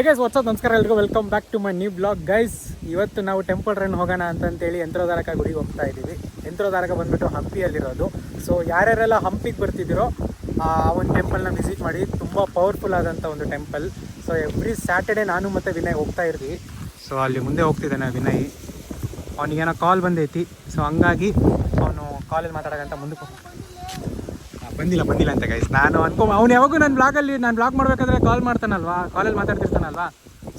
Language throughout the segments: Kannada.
ಗೈಸ್ ವಾಟ್ಸಪ್ ನಮಸ್ಕಾರ ಎಲ್ರಿಗೂ welcome back to my new blog guys. ಇವತ್ತು ನಾವು ಟೆಂಪಲ್ ರನ್ ಹೋಗೋಣ ಅಂತೇಳಿ ಯಂತ್ರೋದ್ಧಾರಕ ಗುಡಿಗೆ ಹೋಗ್ತಾ ಇದ್ದೀವಿ. ಯಂತ್ರೋದ್ಧಾರಕ ಬಂದ್ಬಿಟ್ಟು ಹಂಪಿಯಲ್ಲಿರೋದು. ಸೊ ಯಾರ್ಯಾರೆಲ್ಲ ಹಂಪಿಗೆ ಬರ್ತಿದ್ದೀರೋ ಆ ಒಂದು ಟೆಂಪಲ್ನ ವಿಸಿಟ್ ಮಾಡಿ. ತುಂಬ ಪವರ್ಫುಲ್ ಆದಂಥ ಒಂದು ಟೆಂಪಲ್. ಸೊ ಎವ್ರಿ ಸ್ಯಾಟರ್ಡೇ ನಾನು ಮತ್ತು ವಿನಯ್ ಹೋಗ್ತಾ ಇರ್ತೀವಿ. ಸೊ ಅಲ್ಲಿ ಮುಂದೆ ಹೋಗ್ತಿದ್ದಾನೆ ವಿನಯ್. ಅವನಿಗೇನೋ ಕಾಲ್ ಬಂದೈತಿ. ಸೊ ಹಂಗಾಗಿ ಅವನು ಕಾಲೇಜ್ ಮಾತಾಡೋಕ್ಕಂತ ಮುಂದಕ್ಕೆ ಬಂದಿಲ್ಲ ಅಂತ ಗೈಸ್. ನಾನು ಅವ್ನು ಯಾವಾಗೂ ನಾನು ಬ್ಲಾಗ್ ಮಾಡಬೇಕಾದ್ರೆ ಕಾಲ್ ಮಾಡ್ತಾನಲ್ವಾ, ಕಾಲಲ್ಲಿ ಮಾತಾಡ್ತಿರ್ತಾನಲ್ವಾ.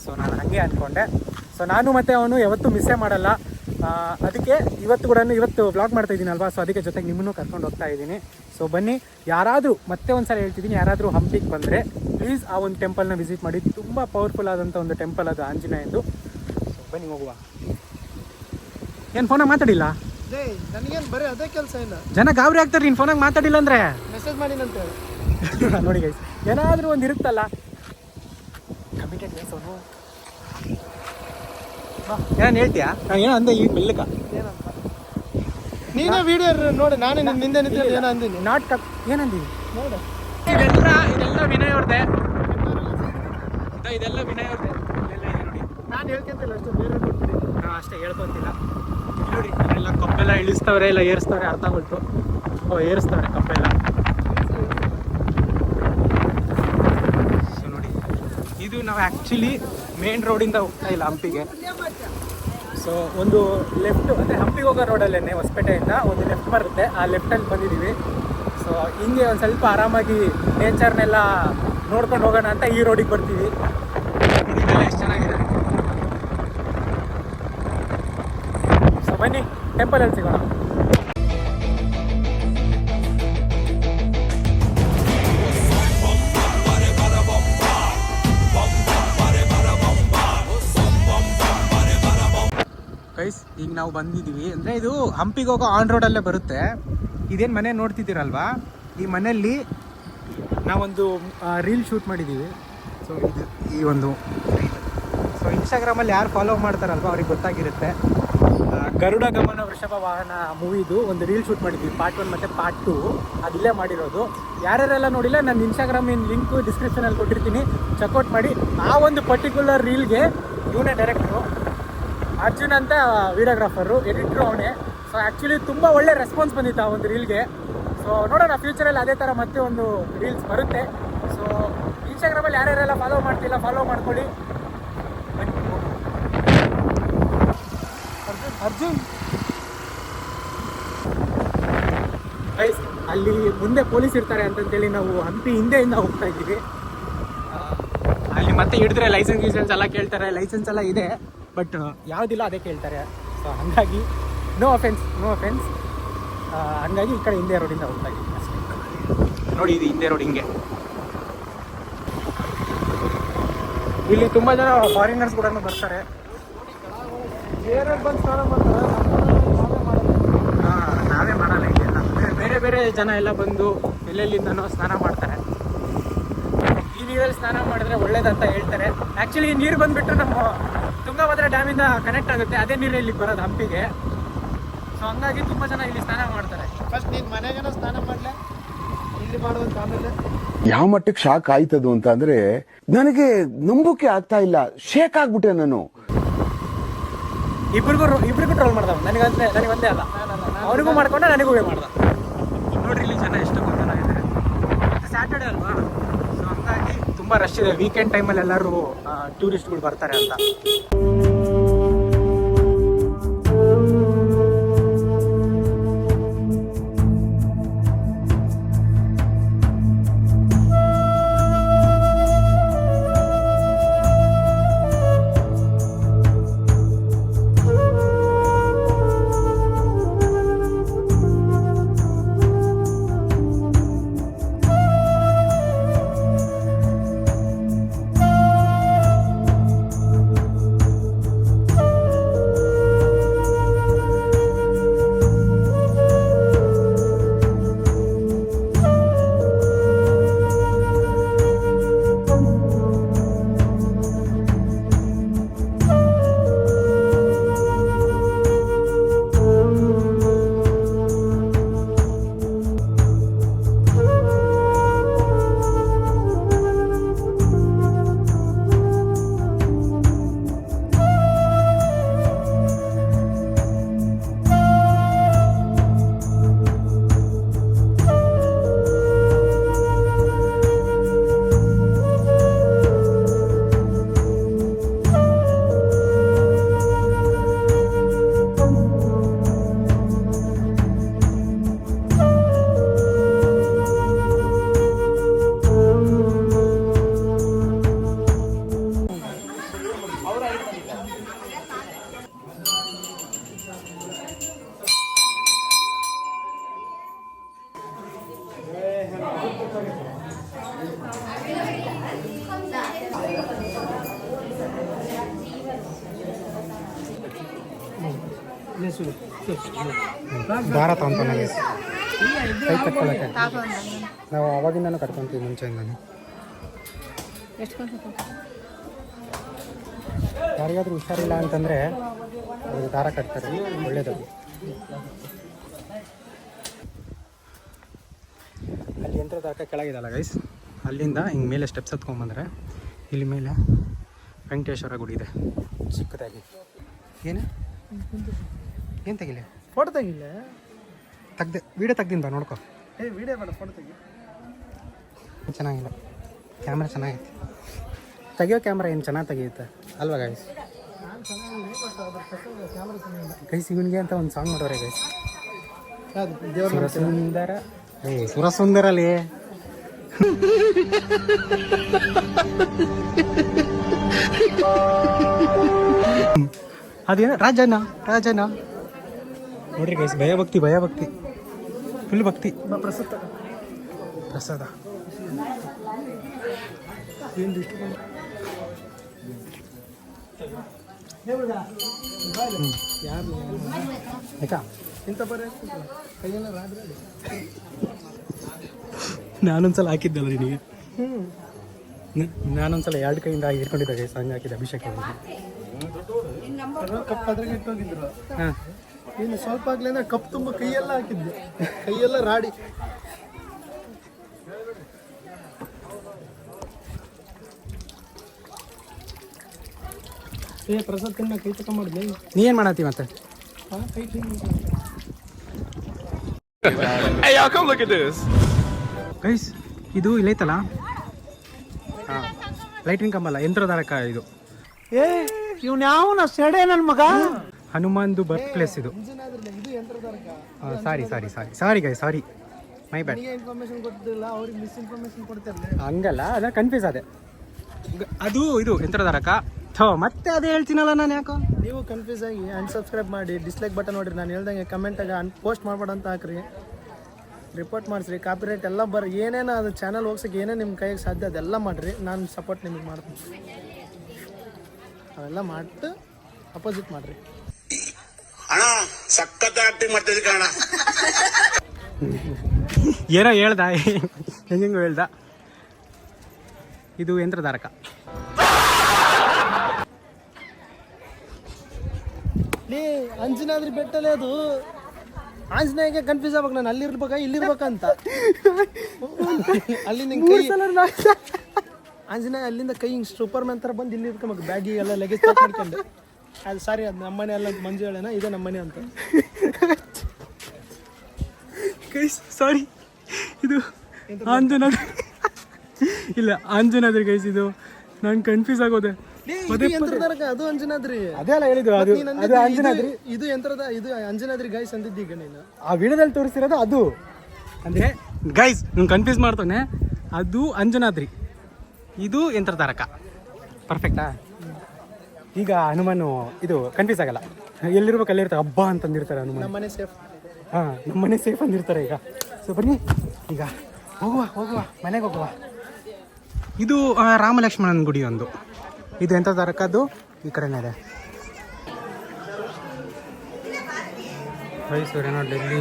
ಸೊ ನಾನು ಹಾಗೆ ಅಂದ್ಕೊಂಡೆ. ಸೊ ನಾನು ಮತ್ತು ಅವನು ಯಾವತ್ತೂ ಮಿಸ್ಸೇ ಮಾಡಲ್ಲ. ಅದಕ್ಕೆ ಇವತ್ತು ಬ್ಲಾಗ್ ಮಾಡ್ತಾ ಇದ್ದೀನಲ್ವಾ. ಸೊ ಅದಕ್ಕೆ ಜೊತೆಗೆ ನಿಮ್ಮನ್ನು ಕರ್ಕೊಂಡು ಹೋಗ್ತಾ ಇದ್ದೀನಿ. ಸೊ ಬನ್ನಿ, ಯಾರಾದರೂ ಮತ್ತೆ ಒಂದು ಸಲ ಹೇಳ್ತಿದ್ದೀನಿ, ಯಾರಾದರೂ ಹಂಪಿಗೆ ಬಂದರೆ ಪ್ಲೀಸ್ ಆ ಒಂದು ಟೆಂಪಲ್ನ ವಿಸಿಟ್ ಮಾಡಿ. ತುಂಬ ಪವರ್ಫುಲ್ ಆದಂಥ ಒಂದು ಟೆಂಪಲ್ ಅದು, ಆಂಜನೇಯಂದು. ಸೊ ಬನ್ನಿ ಹೋಗುವ. ಏನು ಫೋನಾಗ ಮಾತಾಡಿಲ್ಲ? ನನಗೇನು ಬರೀ ಅದೇ ಕೆಲಸ ಇಲ್ಲ. ಜನ ಗಾಬರಿ ಆಗ್ತಾರೆ ನೀನು ಫೋನಾಗ ಮಾತಾಡಿಲ್ಲ ಅಂದರೆ. ಮೆಸೇಜ್ ಮಾಡಿನಂತೆ ನೋಡಿ ಗೈಸ್, ಏನಾದರೂ ಒಂದು ಇರುತ್ತಲ್ಲ ಕಮಿಟೆಡ್ ಗೈಸ್ ಅವನು. ಏನೇನು ಹೇಳ್ತೀಯಾ? ನಾನು ಏನೋ ಅಂದೆ ಈಗ ಮೆಲ್ಲಕ. ಏನಂತ ನೀನೇ ವಿಡಿಯೋ ನೋಡಿ, ನಾನೇ ನಿಂದೆ ನಿಂತ ಏನೋ ಅಂದಿನಿ. ನಾಟಕ ಏನಂದಿ ನೋಡು. ಇದೆಲ್ಲ ವಿನಯ್ ಅವ್ರದ್ದೆ. ಇದೆಲ್ಲ ವಿನಯ್ ಅವ್ರದ್ದೆ. ನೋಡಿ, ನಾನು ಹೇಳ್ಕೊಂತಿಲ್ಲ ಅಷ್ಟೇ, ಬೇರೆ ಕೊಡ್ತೀನಿ. ಅಷ್ಟೇ ಹೇಳ್ಕೊಂತಿಲ್ಲ. ನೋಡಿ ಎಲ್ಲ ಕಪ್ಪೆಲ್ಲ ಇಳಿಸ್ತವ್ರೆ, ಇಲ್ಲ ಏರಿಸ್ತವ್ರೆ. ಅರ್ಥ ಆಗೋಯ್ತು. ಏರಿಸ್ತವ್ರೆ ಕಪ್ಪೆಲ್ಲ. ಸೊ ನೋಡಿ, ಇದು ನಾವು ಆ್ಯಕ್ಚುಲಿ ಮೇನ್ ರೋಡಿಂದ ಹೋಗ್ತಾ ಇಲ್ಲ ಹಂಪಿಗೆ. ಸೊ ಒಂದು ಲೆಫ್ಟ್, ಅಂದರೆ ಹಂಪಿಗೆ ಹೋಗೋ ರೋಡಲ್ಲೇ ಹೊಸಪೇಟೆಯಿಂದ ಒಂದು ಲೆಫ್ಟ್ ಬರುತ್ತೆ. ಆ ಲೆಫ್ಟಲ್ಲಿ ಬಂದಿದ್ದೀವಿ. ಸೊ ಹಿಂಗೆ ಒಂದು ಸ್ವಲ್ಪ ಆರಾಮಾಗಿ ನೇಚರ್ನೆಲ್ಲ ನೋಡ್ಕೊಂಡು ಹೋಗೋಣ ಅಂತ ಈ ರೋಡಿಗೆ ಬರ್ತೀವಿ. ಇದೆಲ್ಲ ಎಷ್ಟು ಚೆನ್ನಾಗಿದೆ. ಸೊ ಬನ್ನಿ, ಟೆಂಪಲಲ್ಲಿ ಸಿಗೋಣ. ಗೈಸ್, ಈಗ ನಾವು ಬಂದಿದ್ದೀವಿ ಅಂದರೆ ಇದು ಹಂಪಿಗೆ ಹೋಗೋ ಆನ್ ರೋಡಲ್ಲೇ ಬರುತ್ತೆ. ಇದೇನು ಮನೆ ನೋಡ್ತಿದ್ದೀರಲ್ವಾ, ಈ ಮನೆಯಲ್ಲಿ ನಾವೊಂದು ರೀಲ್ ಶೂಟ್ ಮಾಡಿದ್ದೀವಿ. ಸೊ ಇದು ಈ ಒಂದು ರೀಲ್. ಸೊ ಇನ್ಸ್ಟಾಗ್ರಾಮಲ್ಲಿ ಯಾರು ಫಾಲೋ ಮಾಡ್ತಾರಲ್ವ ಅವ್ರಿಗೆ ಗೊತ್ತಾಗಿರುತ್ತೆ. ಗರುಡ ಗಮನ ವೃಷಭ ವಾಹನ ಮೂವಿದು ಒಂದು ರೀಲ್ ಶೂಟ್ ಮಾಡಿದ್ವಿ, ಪಾರ್ಟ್ 1 ಮತ್ತು ಪಾರ್ಟ್ 2. ಅದಿಲ್ಲೇ ಮಾಡಿರೋದು. ಯಾರ್ಯಾರೆಲ್ಲ ನೋಡಿಲ್ಲ, ನಾನು ಇನ್ಸ್ಟಾಗ್ರಾಮಿನ ಲಿಂಕು ಡಿಸ್ಕ್ರಿಪ್ಷನಲ್ಲಿ ಕೊಟ್ಟಿರ್ತೀನಿ, ಚೆಕ್ಔಟ್ ಮಾಡಿ. ಆ ಒಂದು ಪರ್ಟಿಕ್ಯುಲರ್ ರೀಲ್ಗೆ ಇವನೇ ಡೈರೆಕ್ಟ್ರು, ಅರ್ಜುನ್ ಅಂತ ವೀಡಿಯೋಗ್ರಾಫರು, ಎಡಿಟ್ರು ಅವನೇ. ಸೊ ಆ್ಯಕ್ಚುಲಿ ತುಂಬ ಒಳ್ಳೆ ರೆಸ್ಪಾನ್ಸ್ ಬಂದಿತ್ತು ಆ ಒಂದು ರೀಲ್ಗೆ. ಸೊ ನೋಡೋಣ, ಫ್ಯೂಚರಲ್ಲಿ ಅದೇ ಥರ ಮತ್ತೆ ಒಂದು ರೀಲ್ಸ್ ಬರುತ್ತೆ. ಸೊ ಇನ್ಸ್ಟಾಗ್ರಾಮಲ್ಲಿ ಯಾರ್ಯಾರೆಲ್ಲ ಫಾಲೋ ಮಾಡ್ತಿಲ್ಲ ಫಾಲೋ ಮಾಡ್ಕೊಳ್ಳಿ. ಅರ್ಜುನ್ ಗೈಸ್, ಅಲ್ಲಿ ಮುಂದೆ ಪೊಲೀಸ್ ಇರ್ತಾರೆ ಅಂತಂತೇಳಿ ನಾವು ಹಂಪಿ ಹಿಂದೆಯಿಂದ ಹೋಗ್ತಾ ಇದ್ದೀವಿ. ಅಲ್ಲಿ ಮತ್ತೆ ಹಿಡಿದ್ರೆ ಲೈಸೆನ್ಸ್ ಎಲ್ಲ ಕೇಳ್ತಾರೆ. ಲೈಸೆನ್ಸ್ ಎಲ್ಲ ಇದೆ, ಬಟ್ ಯಾವುದಿಲ್ಲ ಅದೇ ಕೇಳ್ತಾರೆ. ಸೊ ಹಾಗಾಗಿ ನೋ ಅಫೆನ್ಸ್. ಹಾಗಾಗಿ ಈ ಕಡೆ ಹಿಂದೆ ರೋಡಿಂದ ಹೋಗ್ತಾ ಇದ್ದೀವಿ ಅಷ್ಟೇ. ನೋಡಿ, ಇದು ಹಿಂದೆ ರೋಡ್. ಹಿಂಗೆ ಇಲ್ಲಿ ತುಂಬ ಜನ ಫಾರಿನರ್ಸ್ ಕೂಡ ಬರ್ತಾರೆ. ಬಂದು ಸ್ನಾನ ಮಾಡ್ತಾರೆ, ನಾವೇ ಮಾಡಲ್ಲ. ಇದೆಲ್ಲ ಬೇರೆ ಜನ ಎಲ್ಲ ಬಂದು ಎಲ್ಲೆಲ್ಲಿಂದನೋ ಸ್ನಾನ ಮಾಡ್ತಾರೆ. ಈ ನೀರಲ್ಲಿ ಸ್ನಾನ ಮಾಡಿದ್ರೆ ಒಳ್ಳೇದಂತ ಹೇಳ್ತಾರೆ. ಆ್ಯಕ್ಚುಲಿ ಈ ನೀರು ಬಂದುಬಿಟ್ಟು ನಮ್ಮ ತುಂಗಭದ್ರಾ ಡ್ಯಾಮಿಂದ ಕನೆಕ್ಟ್ ಆಗುತ್ತೆ. ಅದೇ ನೀರು ಇಲ್ಲಿಗೆ ಬರೋದು ಹಂಪಿಗೆ. ಸೊ ಹಂಗಾಗಿ ತುಂಬ ಜನ ಇಲ್ಲಿ ಸ್ನಾನ ಮಾಡ್ತಾರೆ. ಫಸ್ಟ್ ನೀನು ಮನೆಗೇನೋ ಸ್ನಾನ ಮಾಡಲೆ, ಇಲ್ಲಿ ಮಾಡುವಂತ. ಆಮೇಲೆ ಯಾವ ಮಟ್ಟಕ್ಕೆ ಶಾಕ್ ಆಯ್ತದು ಅಂತ ಅಂದ್ರೆ ನನಗೆ ನಂಬೋಕೆ ಆಗ್ತಾ ಇಲ್ಲ. ಶೇಕ್ ಆಗ್ಬಿಟ್ಟೆ ನಾನು. ಇಬ್ರಿಗೂ ಟ್ರೋಲ್ ಮಾಡ್ದ. ನನಗೆ ಒಂದೇ ಅಲ್ಲ, ಅವನಿಗೂ ಮಾಡ್ಕೊಂಡೆ ನನಗೂ ಮಾಡ್ದ. ನೋಡ್ರಿ ಇಲ್ಲಿ ಜನ ಎಷ್ಟು ಜನ ಇದ್ದಾರೆ. ಸ್ಯಾಟರ್ಡೆ ಅಲ್ವಾ, ಸೊ ಹಂಗಾಗಿ ತುಂಬ ರಶ್ ಇದೆ. ವೀಕೆಂಡ್ ಟೈಮಲ್ಲಿ ಎಲ್ಲರೂ ಟೂರಿಸ್ಟ್ಗಳು ಬರ್ತಾರೆ ಅಂತ. ದಾರ ತಗೊಂತಾನೆ ಕೈ ಕಟ್ಕೊಳ್ಳೋಕ್ಕೆ ನಾವು ಅವಾಗಿಂದನೂ ಕಟ್ಕೊತೀವಿ ಮುಂಚೆಯಿಂದನೂ. ಯಾರಿಗಾದ್ರೂ ಹುಷಾರಿಲ್ಲ ಅಂತಂದರೆ ದಾರ ಕಟ್ತಾರೆ, ಒಳ್ಳೇದು. ಅಲ್ಲಿ ಯಂತ್ರದ ದಾರ ಕೆಳಗಿದಲ್ಲ ಗೈಸ್, ಅಲ್ಲಿಂದ ಹಿಂಗೆ ಮೇಲೆ ಸ್ಟೆಪ್ಸ್ ಹತ್ಕೊಂಡ್ಬಂದರೆ ಇಲ್ಲಿ ಮೇಲೆ ವೆಂಕಟೇಶ್ವರ ಗುಡಿ ಇದೆ ಚಿಕ್ಕದಾಗಿ. ಏನು ತೆಗಿಲ್ಲ? ಫೋಟೋ ತೆಗಿಲ್ಲ, ವೀಡಿಯೋ ತೆಗ್ದಿನ ಬಾ ನೋಡ್ಕೊ. ವಿಡಿಯೋ ಬೇಡ, ಫೋಟೋ ತೆಗಿ. ಚೆನ್ನಾಗಿಲ್ಲ, ಕ್ಯಾಮ್ರಾ ಚೆನ್ನಾಗೈತೆ. ತೆಗಿಯೋ ಕ್ಯಾಮ್ರಾ ಏನು ಚೆನ್ನಾಗಿ ತೆಗಿಯುತ್ತೆ ಅಲ್ವಾ ಗೈಸ್? ಗೈಸ್ ಇವನಿಗೆ ಅಂತ ಒಂದು ಸಾಂಗ್ ಮಾಡೋರೆ ಗೈಸ್, ಸುರಸುಂದರ. ಸುರಸುಂದರಲ್ಲಿ ಅದೇನು ರಾಜನ ನೋಡ್ರಿ ಗೈಸ್, ಭಯಭಕ್ತಿ ಫುಲ್ ಭಕ್ತಿ. ಪ್ರಸಾದ ಆಯ್ತಾ? ನಾನೊಂದ್ಸಲ ಹಾಕಿದ್ದಲ್ಲ ನಿನಗೆ, ನಾನೊಂದ್ಸಲ 2 ಕೈಯಿಂದ ಹಿಡ್ಕೊಂಡಿದ್ದೆ ಗೈಸ್, ಹಂಗೆ ಹಾಕಿದ್ದೆ ಅಭಿಷೇಕ. ಕಪ್ ಅದ್ರಾಗ ಇಟ್ಟೋಗಿದ್ರು. ಹಾಂ, ಇನ್ನು ಸ್ವಲ್ಪ ಆಗ್ಲಿಂದ ಕಪ್ ತುಂಬ ಕೈಯೆಲ್ಲ ಹಾಕಿದ್ದೆ, ಕೈಯೆಲ್ಲ ರಾಡಿ. ಪ್ರಸಾದ್ ತಿನ್ನ ಕೈ ತಗೊಂಡ್ಬಾರ್ದು. ನೀ ಏನು ಮಾಡತ್ತಿ ಮತ್ತೆ? ಕೈ ಗೈಸ್ ಇದು ಇಲ್ಲೈತಲ್ಲ, ಹಾಂ, ಲೈಟಿಂಗ್ ಕಂಬಲ್ಲ, ಯಂತ್ರಧಾರಕ ಇದು. ಇವ್ನು ಯಾವನ ಸೆಡೆ ನನ್ನ ಮಗ. ಹನುಮಾನ್ದು ಬರ್ತ್ ಪ್ಲೇಸ್ ಇದು. ಇದು ಯಂತ್ರಧಾರಕ. ಸಾರಿ ಗೈಸ್, ಸಾರಿ, ಮೈ ಬ್ಯಾಡ್. ಇನ್ಫಾರ್ಮೇಶನ್ ಕೊಟ್ಟಿಲ್ಲ, ಅವ್ರಿಗೆ ಮಿಸ್ಇನ್ಫಾರ್ಮೇಶನ್ ಕೊಡ್ತಾರಲ್ಲ. ಹಂಗಲ್ಲ, ಅದ ಕನ್ಫ್ಯೂಸ್ ಅದೇ. ಅದು ಇದು ಯಂತ್ರಧಾರಕ. ಮತ್ತೆ ಅದೇ ಹೇಳ್ತೀನಲ್ಲ ನಾನು, ಯಾಕೋ ನೀವು ಕನ್ಫ್ಯೂಸ್ ಆಗಿ ಅನ್ಸಬ್ಸ್ಕ್ರೈಬ್ ಮಾಡಿ, ಡಿಸ್ಲೈಕ್ ಬಟನ್ ನೋಡಿರಿ, ನಾನು ಹೇಳ್ದಂಗೆ ಕಮೆಂಟಾಗ ಪೋಸ್ಟ್ ಮಾಡ್ಬೇಡ ಅಂತ ಹಾಕ್ರಿ, ರಿಪೋರ್ಟ್ ಮಾಡಿಸ್ರಿ, ಕಾಪಿರೈಟ್ ಎಲ್ಲ ಏನೇನು ಅದು ಚಾನಲ್ ಹೋಗ್ಸಕ್ಕೆ ಏನೇನು ನಿಮ್ಮ ಕೈಗೆ ಸಾಧ್ಯ ಅದೆಲ್ಲ ಮಾಡಿರಿ, ನಾನು ಸಪೋರ್ಟ್ ನಿಮಗೆ ಮಾಡ್ತೀನಿ. ಅವೆಲ್ಲ ಮಾಡಿಟ್ಟು ಅಪೋಸಿಟ್ ಮಾಡಿರಿ. ಅಣ್ಣ ಸಖತ್ ಆಕ್ಟಿಂಗ್ ಮಾಡ್ತಿದ್ದೆ ಕಣ. ಏನೋ ಹೇಳ್ದ, ಹೆಂಗೆಂಗೋ ಹೇಳ್ದ. ಇದು ಯಂತ್ರಧಾರಕ. ಅಂಜನಾದ್ರಿ ಬೆಟ್ಟಲೇ ಅದು. ಆಂಜನೇಯಗೆ ಕನ್ಫ್ಯೂಸ್ ಆಗ್ಬೇಕು, ನಾನು ಅಲ್ಲಿರ್ಬೇಕಾ ಇಲ್ಲಿರ್ಬೇಕಂತ. ಅಲ್ಲಿಂದ ಕೈ ಆಂಜನೇಯ ಅಲ್ಲಿಂದ ಕೈ ಹಿಂಗೆ ಸೂಪರ್ ಮ್ಯಾನ್ ಥರ ಬಂದು ಇಲ್ಲಿ ಇರ್ಕೊಬೇಕು, ಬ್ಯಾಗಿ ಎಲ್ಲ ಲಗೇಜ್ ಪ್ಯಾಕ್ ಮಾಡ್ಕೊಂಡು. ಅದು ಸಾರಿ, ಅದು ನಮ್ಮನೆ ಅಲ್ಲ ಅಂತ ಮಂಜು ಹೇಳೋಣ, ಇದೇ ನಮ್ಮನೆ ಅಂತ. ಸಾರಿ, ಇದು ಆಂಜನಾದ್ರಿ ಇಲ್ಲ, ಆಂಜನಾದ್ರಿ ಗೈಸ್, ಇದು ನಾನು ಕನ್ಫ್ಯೂಸ್ ಆಗೋದೆ. ಅದು ಅಂಜನಾದ್ರಿ, ಅದೇ ಅಲ್ಲ ಹೇಳಿದ್ದು, ಅದು ಅಂಜನಾದ್ರಿ. ಇದು ಅಂಜನಾದ್ರಿ ಗೈಸ್ ಅಂದಿದ್ದು. ಈಗ ನೀನು ಆ ವಿಡಿಯೋದಲ್ಲಿ ತೋರಿಸಿರೋದು ಅದು. ಅಂದರೆ ಗೈಸ್ ನಾನು ಕನ್ಫ್ಯೂಸ್ ಮಾಡ್ತಾನೆ, ಅದು ಅಂಜನಾದ್ರಿ, ಇದು ಯಂತ್ರಧಾರಕ. ಪರ್ಫೆಕ್ಟಾ? ಈಗ ಹನುಮಾನು ಇದು ಕನ್ಫ್ಯೂಸ್ ಆಗಲ್ಲ, ಎಲ್ಲಿರ್ಬೇಕು ಅಲ್ಲಿರ್ತಾರೆ, ಹಬ್ಬ ಅಂತಂದಿರ್ತಾರೆ ಹನುಮಾನ್. ನಮ್ಮನೆ ಸೇಫ್. ಹಾಂ, ನಮ್ಮನೆ ಸೇಫ್ ಅಂದಿರ್ತಾರೆ. ಈಗ ಸೊ ಬನ್ನಿ, ಈಗ ಹೋಗುವ ಮನೆಗೆ ಹೋಗುವ. ಇದು ರಾಮ ಲಕ್ಷ್ಮಣನ ಗುಡಿ ಒಂದು, ಇದು ಯಂತ್ರಧಾರಕದ್ದು ಈ ಕಡೆನೇ ಇದೆ. ಮೈಸೂರೇನೋ ಡೆಲ್ಲಿ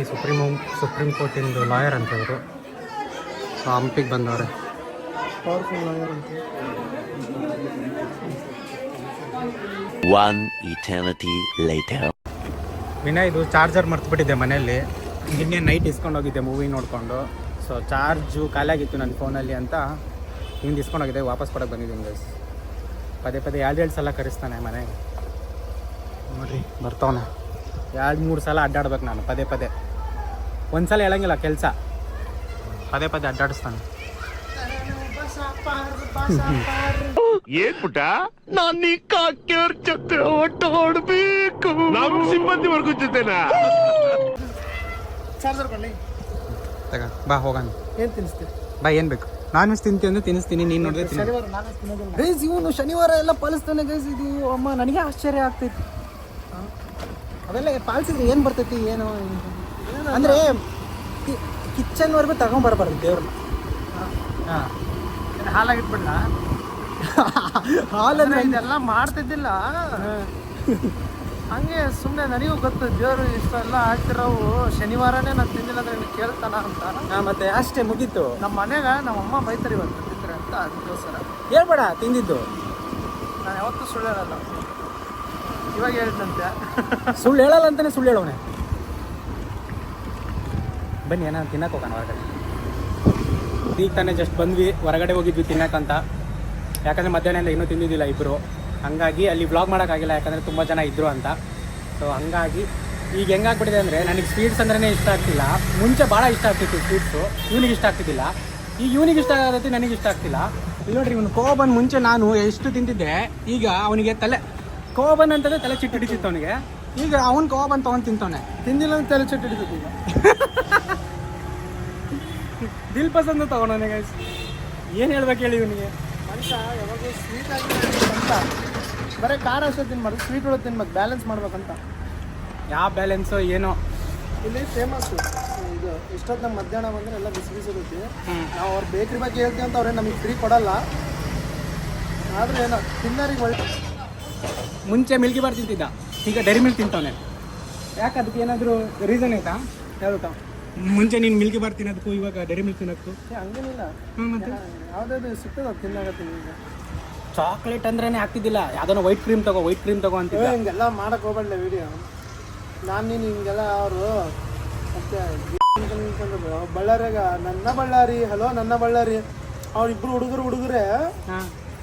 ಸುಪ್ರೀಂ ಕೋರ್ಟಿಂದು ಲಾಯರ್ ಅಂತ ಇವರು. ಸೊ ಹಂಪಿಗೆ ಬಂದವ್ರೆ. ಪವರ್ಫುಲ್ ಲಾಯರ್ ಅಂತ. One eternity later. ವಿನಯ್, ಇದು ಚಾರ್ಜರ್ ಮರ್ತುಬಿಟ್ಟಿದ್ದೆ ಮನೆಯಲ್ಲಿ. ನಿನ್ನೆ ನೈಟ್ ಇಸ್ಕೊಂಡೋಗಿದ್ದೆ ಮೂವಿ ನೋಡಿಕೊಂಡು. ಸೊ ಚಾರ್ಜು ಖಾಲಿಯಾಗಿತ್ತು ನನ್ನ ಫೋನಲ್ಲಿ ಅಂತ ಹಿಂಗೆ ಇಸ್ಕೊಂಡೋಗಿದ್ದೆ, ವಾಪಸ್ ಕೊಡೋಕೆ ಬಂದಿದ್ದೀನಿ ಗೈಸ್. ಪದೇ 2 ಸಲ ಕರೆಸ್ತಾನೆ ಮನೆಗೆ. ನೋಡಿರಿ ಬರ್ತಾವನೆ, 2-3 ಸಲ ಅಡ್ಡಾಡ್ಬೇಕು ನಾನು ಪದೇ. ಒಂದ್ಸಲ ಹೇಳಂಗಿಲ್ಲ ಕೆಲಸ, ಪದೇ ಅಡ್ಡಾಡಿಸ್ತಾನೆ. ಏನ್ ಪುಟ್ಟ, ನಾನು ಈ ಕಾಕ್ಯವ್ರ ಜೊತೆ ಒಟ್ಟು ಹೊಡ್ಬೇಕು, ನಮ್ ಸಿಬ್ಬಂದಿ ವರ್ಗದ ಜೊತೆನಾ. ಚಾರ್ಜರ್ ಕೊಳ್ಳಿ, ತಗ ಬಾ ಹೋಗೋಣ. ಏನು ತಿನ್ನಿಸ್ತೀರಿ? ಬಾ, ಏನು ಬೇಕು? ನಾನ್ ವೆಜ್ ತಿಂತೀನಿ ಅಂದ್ರೆ ತಿನ್ನಿಸ್ತೀನಿ, ನೀನು ನೋಡಿದ್ರೆ ಶನಿವಾರ ನಾನು ತಿನ್ನೋದಿಲ್ಲ ಗೈಸ್. ಇವನು ಶನಿವಾರ ಎಲ್ಲ ಪಾಲಿಸ್ತಾನೆ ಗೈಸ್. ಇದು ಅಮ್ಮ ನನಗೆ ಆಶ್ಚರ್ಯ ಆಗ್ತೈತಿ. ಅವೆಲ್ಲ ಪಾಲಿಸಿದ್ರೆ ಏನು ಬರ್ತೈತಿ ಏನೋ ಅಂದರೆ ಕಿಚನ್ವರೆಗೂ ತಗೊಂಬರ್ಬಾರ್ದು ದೇವ್ರನ್ನ. ಹಾಂ, ಹಾಲಾಗಿಟ್ಬಿಡ್ಲ. ಹಾಲಂದ್ರೆ ಇದೆಲ್ಲ ಮಾಡ್ತಿದ್ದಿಲ್ಲ. ಹಂಗೆ ಸುಮ್ಮನೆ ನನಗೂ ಗೊತ್ತು ದೇವರು ಇಷ್ಟೆಲ್ಲ ಹಾಕ್ತಿರೋವು ಶನಿವಾರನೇ ನಾನು ತಿಂದಿಲ್ಲ ಅಂದ್ರೆ ನೀನು ಕೇಳ್ತಾನ ಅಂತ. ಮತ್ತೆ ಅಷ್ಟೇ ಮುಗೀತು. ನಮ್ಮ ಮನೆಗೆ ನಮ್ಮ ಅಮ್ಮ ಬೈತಾರೆ ಇವತ್ತು ತಿಂದ್ರೆ ಅಂತ, ಅದಕ್ಕೋಸ್ಕರ ಹೇಳ್ಬೇಡ ತಿಂದಿದ್ದು. ನಾನು ಯಾವತ್ತೂ ಸುಳ್ಳು ಹೇಳಲ್ಲ, ಇವಾಗ ಹೇಳ್ತಂತೆ. ಸುಳ್ಳು ಹೇಳಲ್ಲ ಅಂತಾನೆ ಸುಳ್ಳು ಹೇಳೋನೆ. ಬನ್ನಿ ಏನಾದ್ರು ತಿನ್ನಕ್ಕೆ ಹೋಗೋಣ ಹೊರಗಡೆ. ಈಗ ತಾನೇ ಜಸ್ಟ್ ಬಂದ್ವಿ, ಹೊರಗಡೆ ಹೋಗಿದ್ವಿ ತಿನ್ನಕ್ಕಂತ. ಯಾಕಂದರೆ ಮಧ್ಯಾಹ್ನದಿಂದ ಇನ್ನೂ ತಿಂದಿದ್ದಿಲ್ಲ ಇಬ್ಬರು, ಹಂಗಾಗಿ ಅಲ್ಲಿ ವ್ಲಾಗ್ ಮಾಡೋಕ್ಕಾಗಿಲ್ಲ ಯಾಕಂದರೆ ತುಂಬ ಜನ ಇದ್ದರು ಅಂತ. ಸೊ ಹಂಗಾಗಿ ಈಗ ಹೆಂಗಾಗ್ಬಿಟ್ಟಿದೆ ಅಂದರೆ ನನಗೆ ಸ್ವೀಟ್ಸ್ ಅಂದ್ರೇ ಇಷ್ಟ ಆಗ್ತಿಲ್ಲ. ಮುಂಚೆ ಭಾಳ ಇಷ್ಟ ಆಗ್ತಿತ್ತು ಸ್ವೀಟ್ಸು, ಇವನಿಗೆ ಇಷ್ಟ ಆಗ್ತಿದ್ದಿಲ್ಲ. ಈಗ ಇವನಿಗೆ ಇಷ್ಟ ಆಗತ್ತೆ, ನನಗೆ ಇಷ್ಟ ಆಗ್ತಿಲ್ಲ. ಇಲ್ಲಿ ನೋಡ್ರಿ, ಇವನು ಕೋಬನ್ ಮುಂಚೆ ನಾನು ಎಷ್ಟು ತಿಂತಿದ್ದೆ, ಈಗ ಅವನಿಗೆ ತಲೆ ಕೋಬನ್ ಅಂತಂದರೆ ತಲೆ ಚಿಟ್ಟು ಹಿಡಿಸಿತ್ತು ಅವನಿಗೆ. ಈಗ ಅವ್ನು ಕೋಬನ್ ತೊಗೊಂಡು ತಿಂತವನೆ. ತಿಂದಿಲ್ಲ ಅಂತ ತಲೆ ಚೆಟ್ಟು ಹಿಡಿತೈತಿ ಈಗ. ದಿಲ್ ಪಸಂದು ತೊಗೊಂಡವನೆ ಗೈಸ್. ಏನು ಹೇಳ್ಬೇಕು ಹೇಳಿ ಇವನಿಗೆ. ಮನುಷ್ಯ ಯಾವಾಗ ಸ್ವೀಟ್ ಆಗಿ ಅಂತ ಬರೀ ಖಾರ ಅಷ್ಟೇ ತಿನ್ಬಾರ್ದು, ಸ್ವೀಟ್ ಒಳಗೆ ತಿನ್ಬೇಕು, ಬ್ಯಾಲೆನ್ಸ್ ಮಾಡ್ಬೇಕಂತ. ಯಾವ ಬ್ಯಾಲೆನ್ಸು ಏನೋ. ಇಲ್ಲಿ ಫೇಮಸ್ಸು ಇದು ಇಷ್ಟೊತ್ತು ನಮ್ಮ ಮಧ್ಯಾಹ್ನ ಬಂದರೆ ಎಲ್ಲ ಬಿಸಿ ಬಿಸಿ ಇರುತ್ತೆ. ನಾವು ಅವ್ರ ಬೇಕ್ರಿ ಬಗ್ಗೆ ಹೇಳ್ತೀವಿ ಅಂತ ಅವ್ರೇನು ನಮಗೆ ಫ್ರೀ ಕೊಡಲ್ಲ, ಆದರೆ ಏನೋ ತಿನ್ನೋರಿಗೆ ಒಳ್ಳೆ. ಮುಂಚೆ ಮಿಲ್ಕಿ ಬಾರ್ ತಿಂತಿದ್ದ, ಈಗ ಡೈರಿ ಮಿಲ್ಕ್ ತಿಂತವನೆ. ಯಾಕೆ ಅದಕ್ಕೆ ಏನಾದರೂ ರೀಸನ್ ಆಯ್ತಾ? ಯಾವ್ದು ಮುಂಚೆ ನೀನು ಮಿಲ್ಕಿ ಬಾರ್ ತಿನ್ನೋದಕ್ಕೂ ಇವಾಗ ಡೈರಿ ಮಿಲ್ಕ್ ತಿನ್ನೋದಕ್ಕೂ? ಹಂಗೇನಿಲ್ಲ, ಮತ್ತು ಯಾವುದಾದ್ರು ಸಿಗ್ತದೆ ತಿನ್ನಾಗತ್ತೀನಿ. ಈಗ ಚಾಕ್ಲೇಟ್ ಅಂದ್ರೇ ಆಗ್ತಿದ್ದಿಲ್ಲ, ಯಾವುದೋ ವೈಟ್ ಕ್ರೀಮ್ ತಗೋ ಅಂತಿದ್ದ. ಹಿಂಗೆಲ್ಲ ಮಾಡಕ್ಕೆ ಹೋಗ್ಬೇಡ ವಿಡಿಯೋ. ನಾನು ನೀನು ಹಿಂಗೆಲ್ಲ ಅವರು ಮತ್ತೆ ಬಳ್ಳಾರಿಯಾಗ ನನ್ನ ಬಳ್ಳಾರಿ, ಹಲೋ ನನ್ನ ಬಳ್ಳಾರಿ, ಅವ್ರಿಬ್ರು ಹುಡುಗರೇ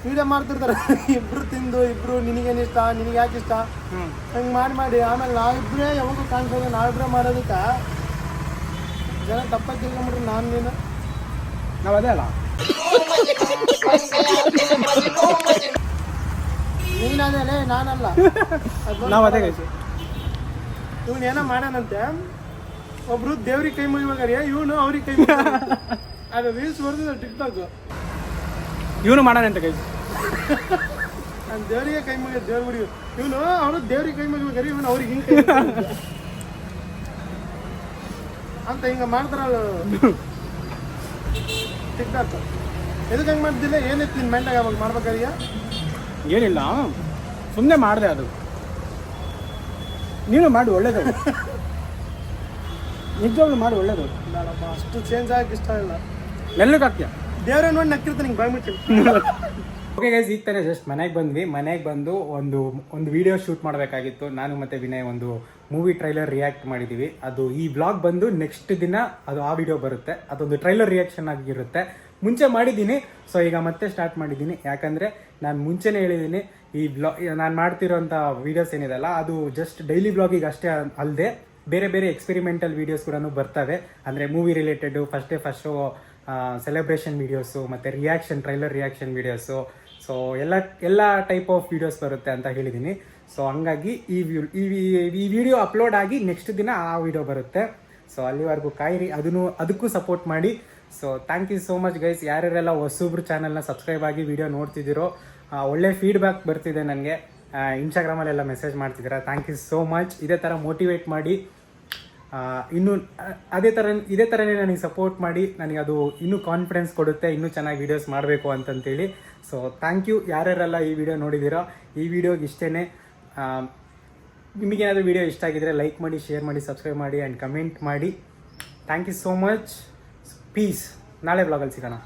ವಿಡಿಯೋ ಮಾಡ್ತಿರ್ತಾರೆ. ಇಬ್ರು ತಿಂದು ಇಬ್ರು ನಿನಗೇನು ಇಷ್ಟ, ನಿನಗೆ ಯಾಕೆ ಇಷ್ಟ, ಹಂಗೆ ಮಾಡಿ ಆಮೇಲೆ ನಾವಿಬ್ಬರೇ ಯಾವಾಗೂ ಕಾಣಿಸೋದು, ನಾವಿಬ್ಬರೇ ಮಾಡೋದಕ್ಕೆ ಜನ ತಪ್ಪಾಗಿ ತಿಳ್ಕೊಂಬಿಟ್ರೆ ನಾನು ನೀನು ನಾವು ಅದೇ ಅಲ್ಲ. ನೀನದೇ ನಾನಲ್ಲ, ನಾವು ಅದೇ. ಇವನು ಏನೋ ಮಾಡ್ಯಾನಂತೆ, ಒಬ್ರು ದೇವ್ರಿಗೆ ಕೈ ಮುಗಿಬೇಕಾರೆ ಇವನು ಅವ್ರಿಗೆ ಕೈ ಅದು ರೀಲ್ಸ್ ಬರ್ತಿದ್ದ ಟಿಕ್ಟಾಕ್. ಇವನು ಮಾಡೋಣಂತ ಗೈಸ್. ನಾನು ದೇವರಿಗೆ ಕೈ ಮುಗಿ ದೇವ್ರ ಮುಡಿ, ಇವನು ಅವರು ದೇವ್ರಿಗೆ ಕೈ ಮುಗಿಬೇಕಾರೆ ಇವನು ಅವ್ರಿಗೆ ಹಿಂಗೆ ಅಂತ ಹಿಂಗೆ ಮಾಡ್ತಾರಲ್ಲ ಟಿಕ್ಟಾಕ್. ಎದಕ್ಕೆ ಹಂಗೆ ಮಾಡ್ತಿಲ್ಲ, ಏನಿತ್ತು ನಿನ್ನ ಮೈಂಡಾಗ ಅವಾಗ ಮಾಡ್ಬೇಕಾರೀಗ? ಏನಿಲ್ಲ, ಸುಮ್ಮನೆ ಮಾಡಿದೆ. ಅದು ನೀನು ಮಾಡಿ ಒಳ್ಳೇದು, ನಿಜವಾಗ್ಲೂ ಮಾಡಿ ಒಳ್ಳೇದು. ಬೇಡಪ್ಪ, ಅಷ್ಟು ಚೇಂಜ್ ಆಗಕ್ಕೆ ಇಷ್ಟ ಇಲ್ಲ. ಮೆಲ್ಲಕ್ಕೆ ಹಾಕ್ತೀಯ, ದೇವ್ರೇ ನೋಡಿ ನಕ್ಕಿರ್ತಾನೆ ಹಿಂಗೆ ಬಾಯ್ಬಿಡ್ತೀನಿ. ಓಕೆ ಗೈಸ್, ಈಗ ತಾನೇ ಜಸ್ಟ್ ಮನೆಗೆ ಬಂದು ಒಂದು ವಿಡಿಯೋ ಶೂಟ್ ಮಾಡಬೇಕಾಗಿತ್ತು. ನಾನು ಮತ್ತು ವಿನಯ್ ಒಂದು ಮೂವಿ ಟ್ರೈಲರ್ ರಿಯಾಕ್ಟ್ ಮಾಡಿದ್ದೀವಿ. ಅದು ಈ ವ್ಲಾಗ್ ಬಂದು ನೆಕ್ಸ್ಟ್ ದಿನ ಅದು ಆ ವಿಡಿಯೋ ಬರುತ್ತೆ. ಅದೊಂದು ಟ್ರೈಲರ್ ರಿಯಾಕ್ಷನ್ ಆಗಿರುತ್ತೆ. ಮುಂಚೆ ಮಾಡಿದ್ದೀನಿ, ಸೊ ಈಗ ಮತ್ತೆ ಸ್ಟಾರ್ಟ್ ಮಾಡಿದ್ದೀನಿ. ಯಾಕಂದರೆ ನಾನು ಮುಂಚೆನೇ ಹೇಳಿದ್ದೀನಿ, ಈ ನಾನು ಮಾಡ್ತಿರೋಂಥ ವೀಡಿಯೋಸ್ ಏನಿದೆಲ್ಲ ಅದು ಜಸ್ಟ್ ಡೈಲಿ ವ್ಲಾಗಿಗೆ ಅಷ್ಟೇ ಅಲ್ಲದೆ ಬೇರೆ ಬೇರೆ ಎಕ್ಸ್ಪೆರಿಮೆಂಟಲ್ ವೀಡಿಯೋಸ್ ಕೂಡ ಬರ್ತವೆ. ಅಂದರೆ movie related, first show celebration videos ಮತ್ತು ಟ್ರೈಲರ್ ರಿಯಾಕ್ಷನ್ ವೀಡಿಯೋಸು, ಸೊ ಎಲ್ಲ ಟೈಪ್ ಆಫ್ ವೀಡಿಯೋಸ್ ಬರುತ್ತೆ ಅಂತ ಹೇಳಿದ್ದೀನಿ. ಸೊ ಹಂಗಾಗಿ ಈ ವಿಡಿಯೋ ಅಪ್ಲೋಡ್ ಆಗಿ ನೆಕ್ಸ್ಟ್ ದಿನ ಆ ವಿಡಿಯೋ ಬರುತ್ತೆ. ಸೊ ಅಲ್ಲಿವರೆಗೂ ಕಾಯಿರಿ, ಅದಕ್ಕೂ ಸಪೋರ್ಟ್ ಮಾಡಿ. So thank you so much guys. ಯಾರ್ಯಾರೆಲ್ಲ ಹೊಸಬ್ರು ಚಾನಲ್ನ ಸಬ್ಸ್ಕ್ರೈಬ್ ಆಗಿ ವಿಡಿಯೋ ನೋಡ್ತಿದ್ದೀರೋ, ಒಳ್ಳೆ ಫೀಡ್ಬ್ಯಾಕ್ ಬರ್ತಿದೆ ನನಗೆ. ಇನ್ಸ್ಟಾಗ್ರಾಮಲ್ಲೆಲ್ಲ ಮೆಸೇಜ್ ಮಾಡ್ತಿದ್ದೀರಾ, ಥ್ಯಾಂಕ್ ಯು ಸೋ ಮಚ್. ಇದೇ ಥರ ಮೋಟಿವೇಟ್ ಮಾಡಿ, ಇನ್ನೂ ಇದೇ ಥರನೇ ನನಗೆ ಸಪೋರ್ಟ್ ಮಾಡಿ. ನನಗೆ ಅದು ಇನ್ನೂ ಕಾನ್ಫಿಡೆನ್ಸ್ ಕೊಡುತ್ತೆ, ಇನ್ನೂ ಚೆನ್ನಾಗಿ ವೀಡಿಯೋಸ್ ಮಾಡಬೇಕು ಅಂತಂತೇಳಿ. So thank you. ಯಾರ್ಯಾರೆಲ್ಲ ಈ ವಿಡಿಯೋ ನೋಡಿದ್ದೀರೋ, ಈ ವಿಡಿಯೋಗೆ ಇಷ್ಟೇ. ನಿಮಗೇನಾದರೂ ವಿಡಿಯೋ ಇಷ್ಟ ಆಗಿದ್ರೆ ಲೈಕ್ ಮಾಡಿ, ಶೇರ್ ಮಾಡಿ, ಸಬ್ಸ್ಕ್ರೈಬ್ ಮಾಡಿ ಆ್ಯಂಡ್ ಕಮೆಂಟ್ ಮಾಡಿ. Thank you so much. Peace. ನಾಳೆ ಬ್ಲಾಗಲ್ಲಿ ಸಿಗೋಣ.